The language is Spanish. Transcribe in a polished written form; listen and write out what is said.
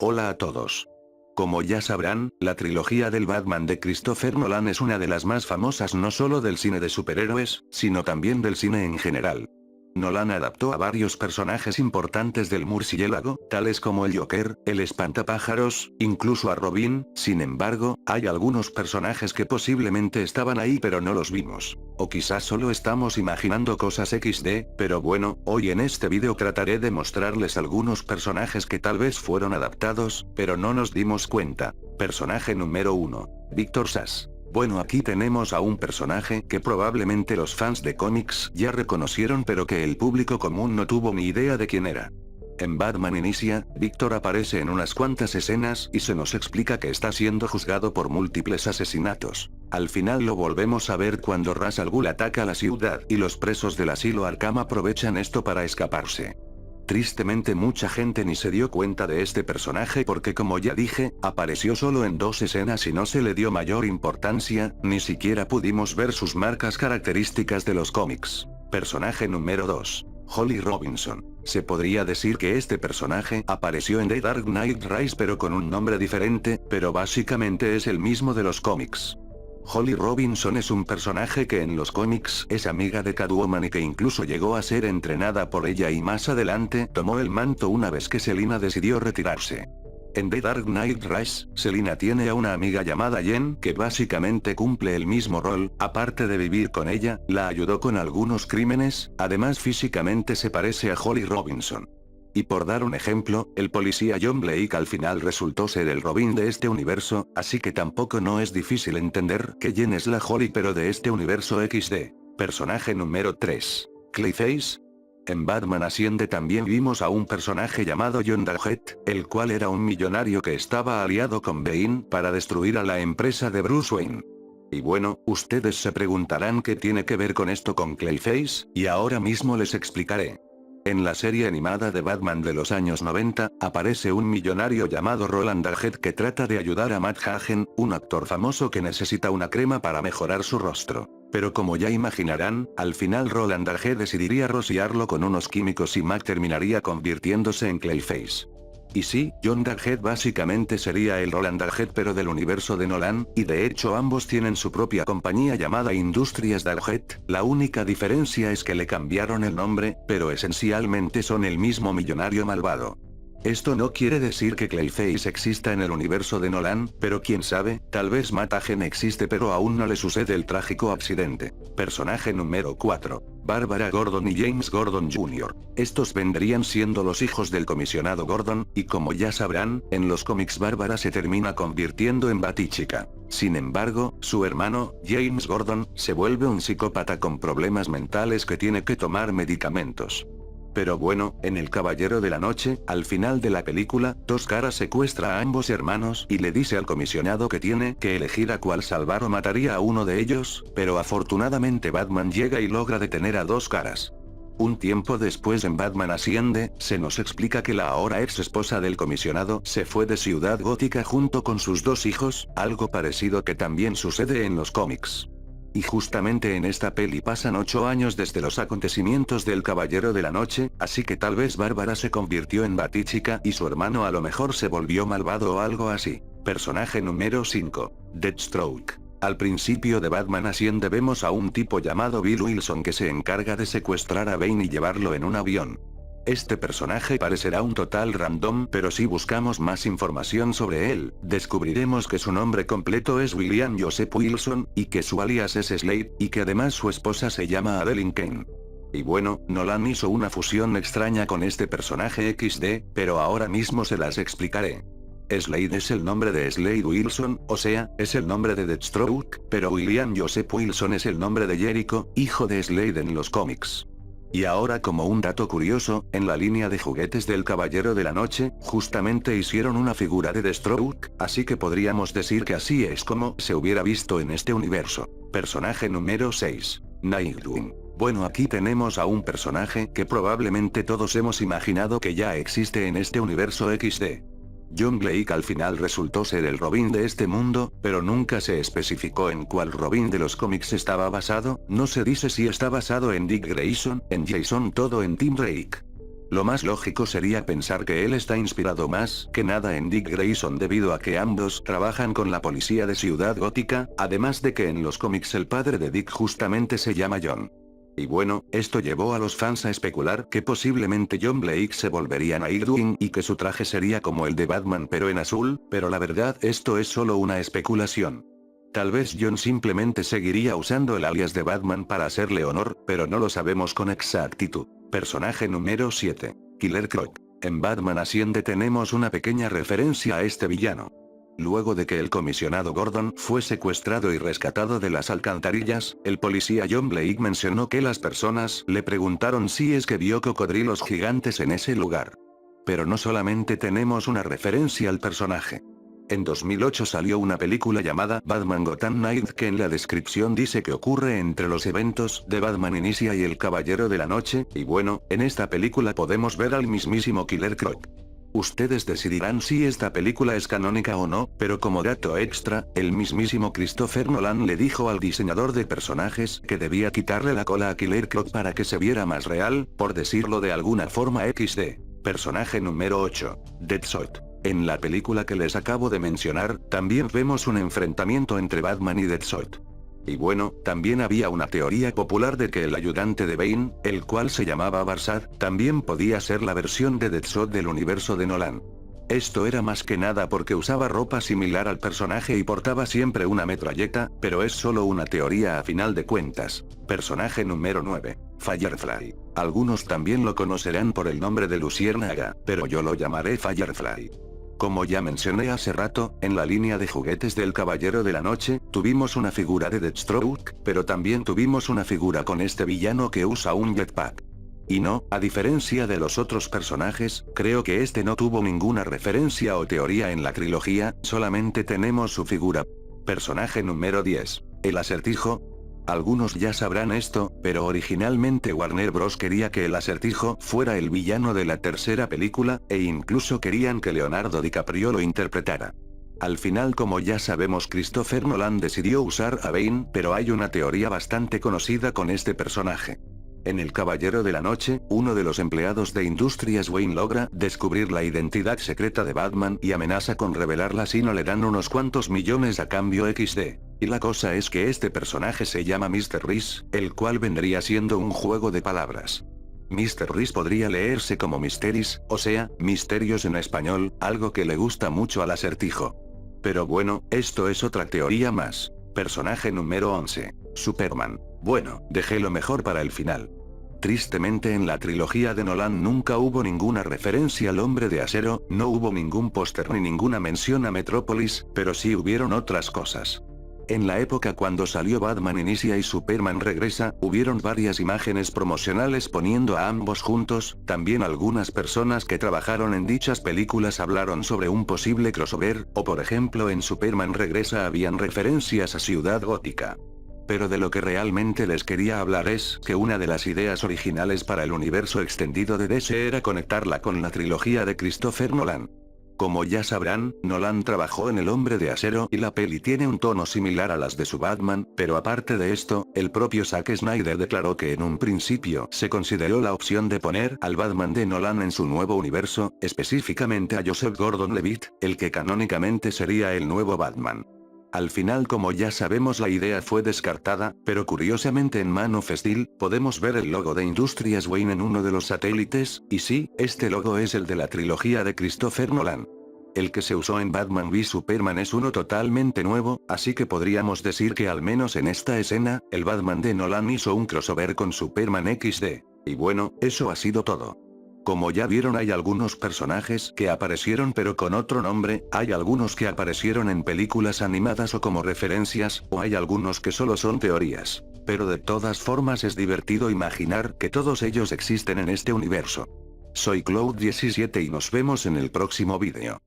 Hola a todos. Como ya sabrán, la trilogía del Batman de Christopher Nolan es una de las más famosas no solo del cine de superhéroes, sino también del cine en general. Nolan adaptó a varios personajes importantes del murciélago, tales como el Joker, el espantapájaros, incluso a Robin. Sin embargo, hay algunos personajes que posiblemente estaban ahí pero no los vimos. O quizás solo estamos imaginando cosas XD, pero bueno, hoy en este vídeo trataré de mostrarles algunos personajes que tal vez fueron adaptados, pero no nos dimos cuenta. Personaje número 1. Victor Sass. Bueno, aquí tenemos a un personaje que probablemente los fans de cómics ya reconocieron pero que el público común no tuvo ni idea de quién era. En Batman Inicia, Victor aparece en unas cuantas escenas y se nos explica que está siendo juzgado por múltiples asesinatos. Al final lo volvemos a ver cuando Ra's al Ghul ataca la ciudad y los presos del asilo Arkham aprovechan esto para escaparse. Tristemente mucha gente ni se dio cuenta de este personaje porque, como ya dije, apareció solo en 2 escenas y no se le dio mayor importancia, ni siquiera pudimos ver sus marcas características de los cómics. Personaje número 2. Holly Robinson. Se podría decir que este personaje apareció en The Dark Knight Rises pero con un nombre diferente, pero básicamente es el mismo de los cómics. Holly Robinson es un personaje que en los cómics es amiga de Catwoman y que incluso llegó a ser entrenada por ella y más adelante tomó el manto una vez que Selina decidió retirarse. En The Dark Knight Rises, Selina tiene a una amiga llamada Jen que básicamente cumple el mismo rol, aparte de vivir con ella, la ayudó con algunos crímenes, además físicamente se parece a Holly Robinson. Y por dar un ejemplo, el policía John Blake al final resultó ser el Robin de este universo, así que tampoco no es difícil entender que Jen es la Holly pero de este universo XD. Personaje número 3. Clayface. En Batman Asciende también vimos a un personaje llamado John Darkhead, el cual era un millonario que estaba aliado con Bane para destruir a la empresa de Bruce Wayne. Y bueno, ustedes se preguntarán qué tiene que ver con esto con Clayface, y ahora mismo les explicaré. En la serie animada de Batman de los años 90, aparece un millonario llamado Roland Darkhead que trata de ayudar a Matt Hagen, un actor famoso que necesita una crema para mejorar su rostro. Pero como ya imaginarán, al final Roland Darkhead decidiría rociarlo con unos químicos y Matt terminaría convirtiéndose en Clayface. Y sí, John Darkhead básicamente sería el Roland Darkhead pero del universo de Nolan, y de hecho ambos tienen su propia compañía llamada Industrias Darkhead, la única diferencia es que le cambiaron el nombre, pero esencialmente son el mismo millonario malvado. Esto no quiere decir que Clayface exista en el universo de Nolan, pero quién sabe, tal vez Matt Hagen existe pero aún no le sucede el trágico accidente. Personaje número 4. Barbara Gordon y James Gordon Jr. Estos vendrían siendo los hijos del comisionado Gordon, y como ya sabrán, en los cómics Bárbara se termina convirtiendo en Batichica. Sin embargo, su hermano, James Gordon, se vuelve un psicópata con problemas mentales que tiene que tomar medicamentos. Pero bueno, en El Caballero de la Noche, al final de la película, Dos Caras secuestra a ambos hermanos y le dice al comisionado que tiene que elegir a cuál salvar o mataría a uno de ellos, pero afortunadamente Batman llega y logra detener a Dos Caras. Un tiempo después en Batman Asciende, se nos explica que la ahora ex esposa del comisionado se fue de Ciudad Gótica junto con sus 2 hijos, algo parecido que también sucede en los cómics. Y justamente en esta peli pasan 8 años desde los acontecimientos del Caballero de la Noche, así que tal vez Bárbara se convirtió en Batichica y su hermano a lo mejor se volvió malvado o algo así. Personaje número 5. Deathstroke. Al principio de Batman Asciende vemos a un tipo llamado Bill Wilson que se encarga de secuestrar a Bane y llevarlo en un avión. Este personaje parecerá un total random, pero si buscamos más información sobre él, descubriremos que su nombre completo es William Joseph Wilson, y que su alias es Slade, y que además su esposa se llama Adeline Kane. Y bueno, Nolan hizo una fusión extraña con este personaje XD, pero ahora mismo se las explicaré. Slade es el nombre de Slade Wilson, o sea, es el nombre de Deathstroke, pero William Joseph Wilson es el nombre de Jericho, hijo de Slade en los cómics. Y ahora como un dato curioso, en la línea de juguetes del Caballero de la Noche, justamente hicieron una figura de Deathstroke, así que podríamos decir que así es como se hubiera visto en este universo. Personaje número 6. Nightwing. Bueno, aquí tenemos a un personaje que probablemente todos hemos imaginado que ya existe en este universo XD. John Blake al final resultó ser el Robin de este mundo, pero nunca se especificó en cuál Robin de los cómics estaba basado, no se dice si está basado en Dick Grayson, en Jason Todd o en Tim Drake. Lo más lógico sería pensar que él está inspirado más que nada en Dick Grayson debido a que ambos trabajan con la policía de Ciudad Gótica, además de que en los cómics el padre de Dick justamente se llama John. Y bueno, esto llevó a los fans a especular que posiblemente John Blake se volvería Nightwing y que su traje sería como el de Batman pero en azul, pero la verdad esto es solo una especulación. Tal vez John simplemente seguiría usando el alias de Batman para hacerle honor, pero no lo sabemos con exactitud. Personaje número 7. Killer Croc. En Batman Asciende tenemos una pequeña referencia a este villano. Luego de que el comisionado Gordon fue secuestrado y rescatado de las alcantarillas, el policía John Blake mencionó que las personas le preguntaron si es que vio cocodrilos gigantes en ese lugar. Pero no solamente tenemos una referencia al personaje. En 2008 salió una película llamada Batman Gotham Knight que en la descripción dice que ocurre entre los eventos de Batman Inicia y el Caballero de la Noche, y bueno, en esta película podemos ver al mismísimo Killer Croc. Ustedes decidirán si esta película es canónica o no, pero como dato extra, el mismísimo Christopher Nolan le dijo al diseñador de personajes que debía quitarle la cola a Killer Croc para que se viera más real, por decirlo de alguna forma XD. Personaje número 8. Deadshot. En la película que les acabo de mencionar, también vemos un enfrentamiento entre Batman y Deadshot. Y bueno, también había una teoría popular de que el ayudante de Bane, el cual se llamaba Barsad, también podía ser la versión de Deadshot del universo de Nolan. Esto era más que nada porque usaba ropa similar al personaje y portaba siempre una metralleta, pero es solo una teoría a final de cuentas. Personaje número 9. Firefly. Algunos también lo conocerán por el nombre de Luciérnaga, pero yo lo llamaré Firefly. Como ya mencioné hace rato, en la línea de juguetes del Caballero de la Noche, tuvimos una figura de Deathstroke, pero también tuvimos una figura con este villano que usa un jetpack. Y no, a diferencia de los otros personajes, creo que este no tuvo ninguna referencia o teoría en la trilogía, solamente tenemos su figura. Personaje número 10. El Acertijo. Algunos ya sabrán esto, pero originalmente Warner Bros. Quería que el Acertijo fuera el villano de la tercera película, e incluso querían que Leonardo DiCaprio lo interpretara. Al final, como ya sabemos, Christopher Nolan decidió usar a Bane, pero hay una teoría bastante conocida con este personaje. En El Caballero de la Noche, uno de los empleados de Industrias Wayne logra descubrir la identidad secreta de Batman y amenaza con revelarla si no le dan unos cuantos millones a cambio XD. Y la cosa es que este personaje se llama Mr. Reese, el cual vendría siendo un juego de palabras. Mr. Reese podría leerse como Mysteries, o sea, misterios en español, algo que le gusta mucho al Acertijo. Pero bueno, esto es otra teoría más. Personaje número 11. Superman. Bueno, dejé lo mejor para el final. Tristemente en la trilogía de Nolan nunca hubo ninguna referencia al Hombre de Acero, no hubo ningún póster ni ninguna mención a Metrópolis, pero sí hubieron otras cosas. En la época cuando salió Batman Inicia y Superman Regresa, hubieron varias imágenes promocionales poniendo a ambos juntos, también algunas personas que trabajaron en dichas películas hablaron sobre un posible crossover, o por ejemplo en Superman Regresa habían referencias a Ciudad Gótica. Pero de lo que realmente les quería hablar es que una de las ideas originales para el universo extendido de DC era conectarla con la trilogía de Christopher Nolan. Como ya sabrán, Nolan trabajó en El Hombre de Acero y la peli tiene un tono similar a las de su Batman, pero aparte de esto, el propio Zack Snyder declaró que en un principio se consideró la opción de poner al Batman de Nolan en su nuevo universo, específicamente a Joseph Gordon-Levitt, el que canónicamente sería el nuevo Batman. Al final, como ya sabemos, la idea fue descartada, pero curiosamente en Man of Steel, podemos ver el logo de Industrias Wayne en uno de los satélites, y sí, este logo es el de la trilogía de Christopher Nolan. El que se usó en Batman v Superman es uno totalmente nuevo, así que podríamos decir que al menos en esta escena, el Batman de Nolan hizo un crossover con Superman XD. Y bueno, eso ha sido todo. Como ya vieron, hay algunos personajes que aparecieron pero con otro nombre, hay algunos que aparecieron en películas animadas o como referencias, o hay algunos que solo son teorías. Pero de todas formas es divertido imaginar que todos ellos existen en este universo. Soy Cloud17 y nos vemos en el próximo vídeo.